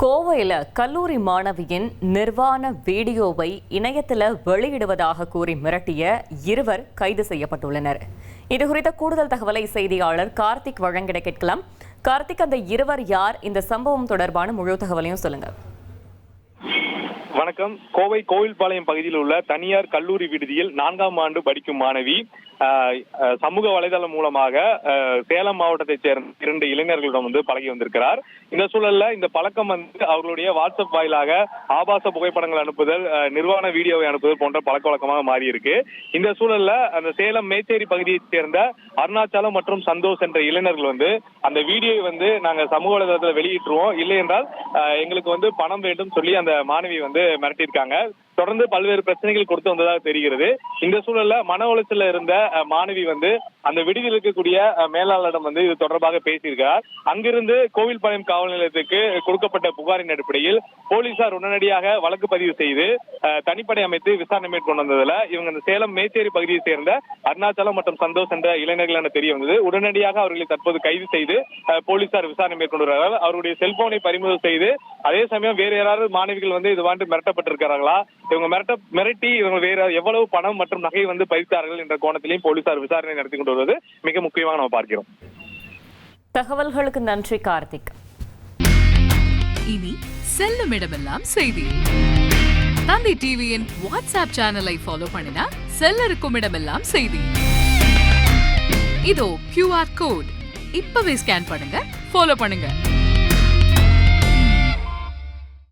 கோவையில் கல்லூரி மாணவியின் நிர்வாண வீடியோவை இணையத்தில் வெளியிடுவதாக கூறி மிரட்டிய இருவர் கைது செய்யப்பட்டுள்ளனர். இதுகுறித்த கூடுதல் தகவலை செய்தியாளர் கார்த்திக் வழங்கிட கேட்கலாம். கார்த்திக், அந்த இருவர் யார்? இந்த சம்பவம் தொடர்பான முழு தகவலையும் சொல்லுங்க. வணக்கம். கோவை கோவில்பாளையம் பகுதியில் உள்ள தனியார் கல்லூரி விடுதியில் 4ஆம் ஆண்டு படிக்கும் மாணவி சமூக வலைதளம் மூலமாக சேலம் மாவட்டத்தைச் சேர்ந்த 2 இளைஞர்களிடம் பழகி வந்திருக்கிறார். இந்த சூழல்ல இந்த பழக்கம் அவர்களுடைய வாட்ஸ்அப் வாயிலாக ஆபாச புகைப்படங்கள் அனுப்புதல், நிர்வாண வீடியோவை அனுப்புதல் போன்ற பழக்க வழக்கமாக மாறி இருக்கு. இந்த சூழல்ல அந்த சேலம் மேச்சேரி பகுதியைச் சேர்ந்த அருணாச்சலம் மற்றும் சந்தோஷ் என்ற இளைஞர்கள் அந்த வீடியோவை நாங்க சமூக வலைதளத்தில் வெளியிட்டுருவோம், இல்லை என்றால் எங்களுக்கு பணம் வேண்டும் சொல்லி அந்த மாணவி மிரட்டியிருக்காங்க. தொடர்ந்து பல்வேறு பிரச்சனைகள் கொடுத்து வந்ததாக தெரிகிறது. இந்த சூழல்ல மன உளைச்சல்ல இருந்த மாணவி அந்த விடுதியில் இருக்கக்கூடிய மேலாளரிடம் இது தொடர்பாக பேசியிருக்கிறார். அங்கிருந்து கோவில்பாளையம் காவல் நிலையத்துக்கு கொடுக்கப்பட்ட புகாரின் அடிப்படையில் போலீசார் உடனடியாக வழக்கு பதிவு செய்து தனிப்படை அமைத்து விசாரணை மேற்கொண்டு வந்ததுல இவங்க அந்த சேலம் மேச்சேரி பகுதியை சேர்ந்த அருணாச்சலம் மற்றும் சந்தோஷ் என்ற இளைஞர்கள் என தெரிய வந்தது. உடனடியாக அவர்களை தற்போது கைது செய்து போலீசார் விசாரணை மேற்கொண்டு வருகிறார்கள். அவருடைய செல்போனை பறிமுதல் செய்து அதே சமயம் வேறு யாராவது மாணவிகள் இது மிரட்டப்பட்டிருக்கிறார்களா, இவங்க மிரட்டி இவங்க வேற எவ்வளவு பணம் மற்றும் நகை பறித்தார்கள் என்ற கோணத்திலையும் போலீசார் விசாரணை நடத்தி கொண்டு வருவது மிக முக்கியமாக நம்ம பார்க்கிறோம். தகவல்களுக்கு நன்றி கார்த்திக். இனி செல்லும் இடமெல்லாம் செய்தி. தந்தி டிவியின் வாட்ஸ்அப் சேனலை ஃபாலோ பண்ணினா செல்ல இருக்கும் இடமெல்லாம் செய்தி. இதோ QR கோட் இப்பவே ஸ்கேன் பண்ணுங்க, ஃபாலோ பண்ணுங்க.